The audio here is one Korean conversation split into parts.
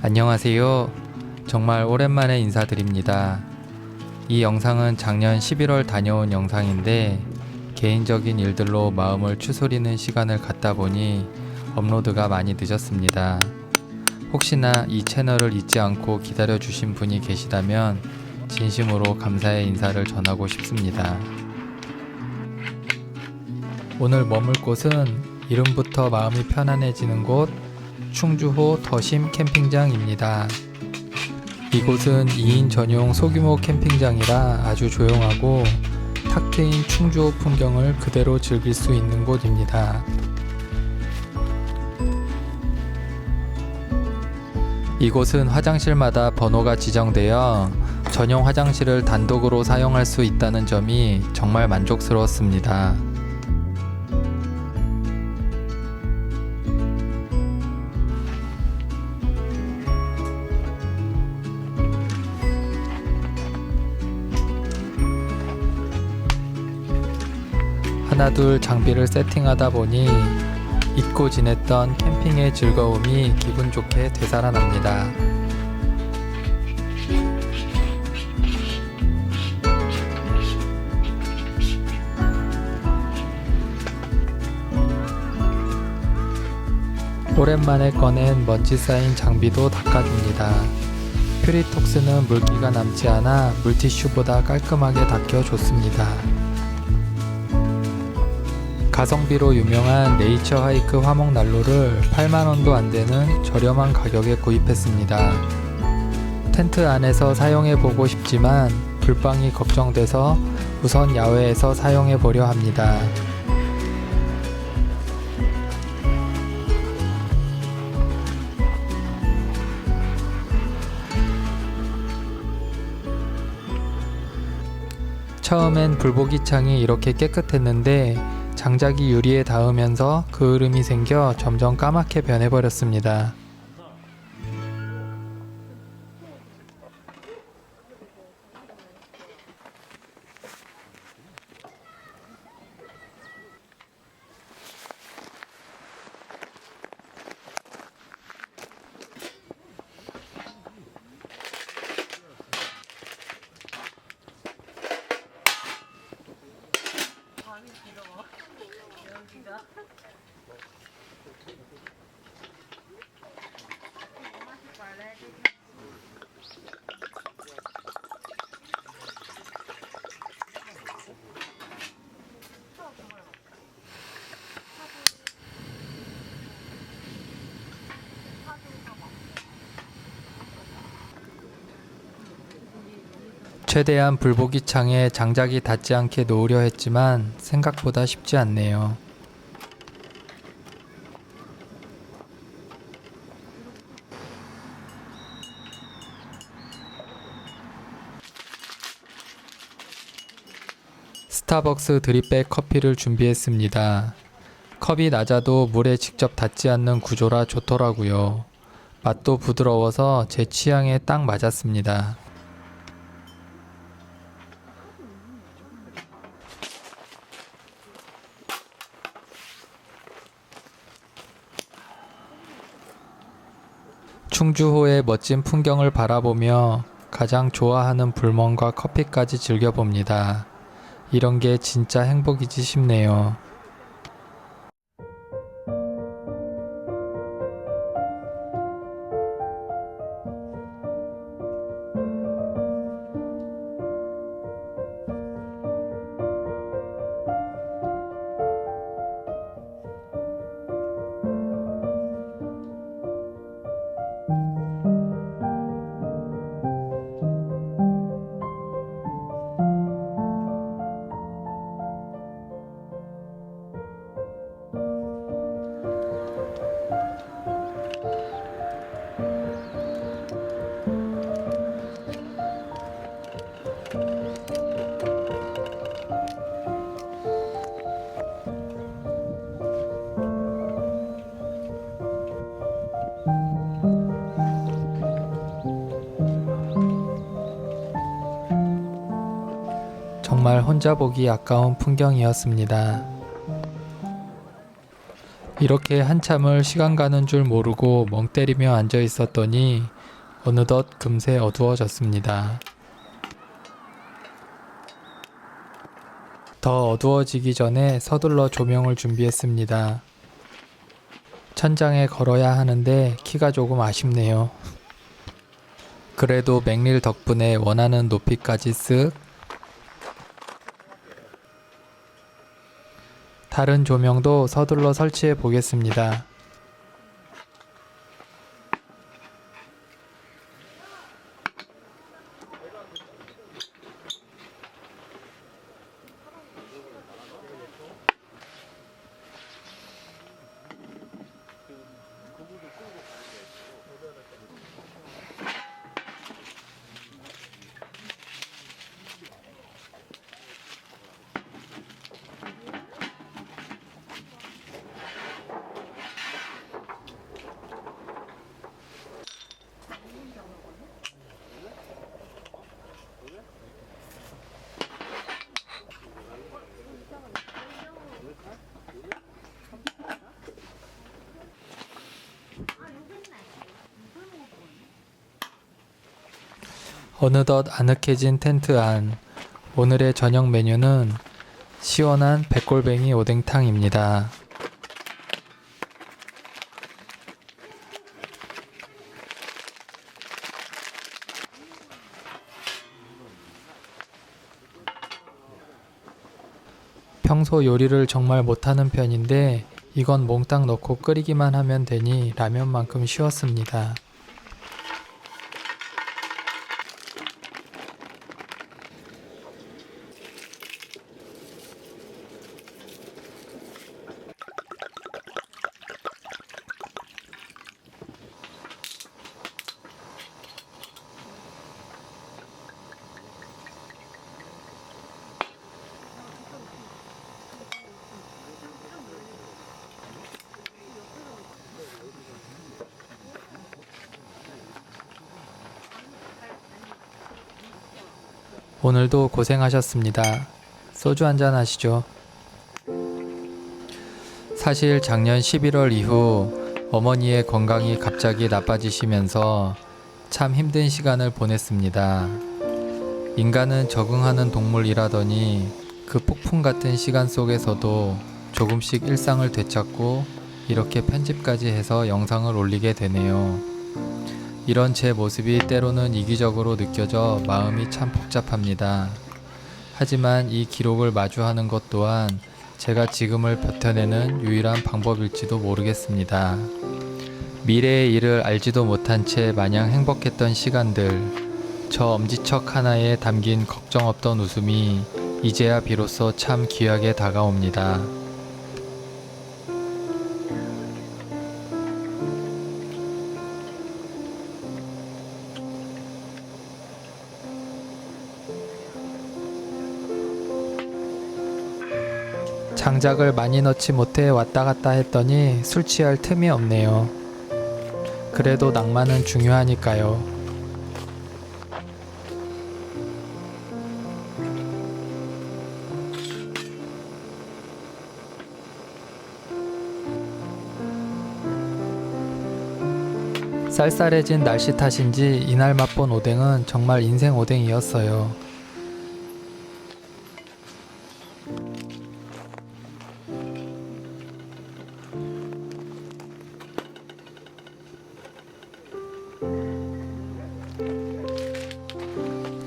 안녕하세요. 정말 오랜만에 인사드립니다. 이 영상은 작년 11월 다녀온 영상인데 개인적인 일들로 마음을 추스리는 시간을 갖다 보니 업로드가 많이 늦었습니다. 혹시나 이 채널을 잊지 않고 기다려주신 분이 계시다면 진심으로 감사의 인사를 전하고 싶습니다. 오늘 머물 곳은 이름부터 마음이 편안해지는 곳 충주호 더심 캠핑장입니다. 이곳은 2인 전용 소규모 캠핑장이라 아주 조용하고 탁 트인 충주호 풍경을 그대로 즐길 수 있는 곳입니다. 이곳은 화장실마다 번호가 지정되어 전용 화장실을 단독으로 사용할 수 있다는 점이 정말 만족스러웠습니다. 하나둘 장비를 세팅하다 보니 잊고 지냈던 캠핑의 즐거움이 기분 좋게 되살아납니다. 오랜만에 꺼낸 먼지 쌓인 장비도 닦아줍니다. 퓨리톡스는 물기가 남지 않아 물티슈보다 깔끔하게 닦여줬습니다. 가성비로 유명한 네이처 하이크 화목 난로를 8만원도 안되는 저렴한 가격에 구입했습니다. 텐트 안에서 사용해보고 싶지만 불방이 걱정돼서 우선 야외에서 사용해보려 합니다. 처음엔 불보기 창이 이렇게 깨끗했는데 장작이 유리에 닿으면서 그 흐름이 생겨 점점 까맣게 변해버렸습니다. 최대한 불보기 창에 장작이 닿지 않게 놓으려 했지만 생각보다 쉽지 않네요. 스타벅스 드립백 커피를 준비했습니다. 컵이 낮아도 물에 직접 닿지 않는 구조라 좋더라고요. 맛도 부드러워서 제 취향에 딱 맞았습니다. 충주호의 멋진 풍경을 바라보며 가장 좋아하는 불멍과 커피까지 즐겨봅니다. 이런 게 진짜 행복이지 싶네요. 정말 혼자 보기 아까운 풍경이었습니다. 이렇게 한참을 시간 가는 줄 모르고 멍 때리며 앉아 있었더니 어느덧 금세 어두워졌습니다. 더 어두워지기 전에 서둘러 조명을 준비했습니다. 천장에 걸어야 하는데 키가 조금 아쉽네요. 그래도 맥릴 덕분에 원하는 높이까지 쓱. 다른 조명도 서둘러 설치해 보겠습니다. 어느덧 아늑해진 텐트 안. 오늘의 저녁 메뉴는 시원한 백골뱅이 오뎅탕입니다. 평소 요리를 정말 못하는 편인데 이건 몽땅 넣고 끓이기만 하면 되니 라면만큼 쉬웠습니다. 오늘도 고생하셨습니다. 소주 한잔 하시죠. 사실 작년 11월 이후 어머니의 건강이 갑자기 나빠지시면서 참 힘든 시간을 보냈습니다. 인간은 적응하는 동물이라더니 그 폭풍 같은 시간 속에서도 조금씩 일상을 되찾고 이렇게 편집까지 해서 영상을 올리게 되네요. 이런 제 모습이 때로는 이기적으로 느껴져 마음이 참 복잡합니다. 하지만 이 기록을 마주하는 것 또한 제가 지금을 버텨내는 유일한 방법일지도 모르겠습니다. 미래의 일을 알지도 못한 채 마냥 행복했던 시간들, 저 엄지척 하나에 담긴 걱정 없던 웃음이 이제야 비로소 참 귀하게 다가옵니다. 장작을 많이 넣지 못해 왔다 갔다 했더니 술 취할 틈이 없네요. 그래도 낭만은 중요하니까요. 쌀쌀해진 날씨 탓인지 이날 맛본 오뎅은 정말 인생 오뎅이었어요.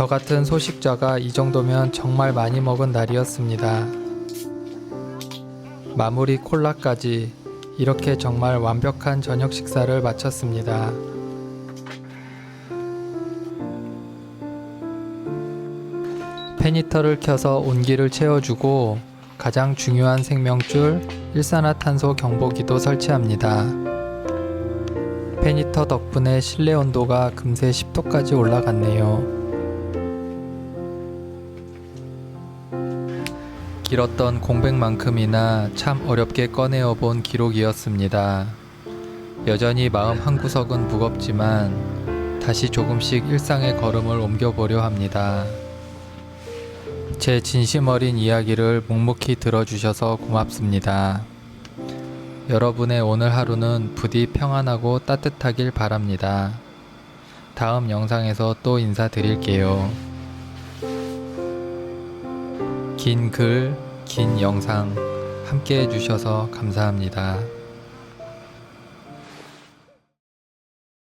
저 같은 소식자가 이 정도면 정말 많이 먹은 날이었습니다. 마무리 콜라까지 이렇게 정말 완벽한 저녁 식사를 마쳤습니다. 페니터를 켜서 온기를 채워주고 가장 중요한 생명줄 일산화탄소 경보기도 설치합니다. 페니터 덕분에 실내 온도가 금세 10도까지 올라갔네요. 길었던 공백만큼이나 참 어렵게 꺼내어 본 기록이었습니다. 여전히 마음 한구석은 무겁지만 다시 조금씩 일상의 걸음을 옮겨보려 합니다. 제 진심 어린 이야기를 묵묵히 들어주셔서 고맙습니다. 여러분의 오늘 하루는 부디 평안하고 따뜻하길 바랍니다. 다음 영상에서 또 인사드릴게요. 긴 글, 긴 영상 함께 해주셔서 감사합니다.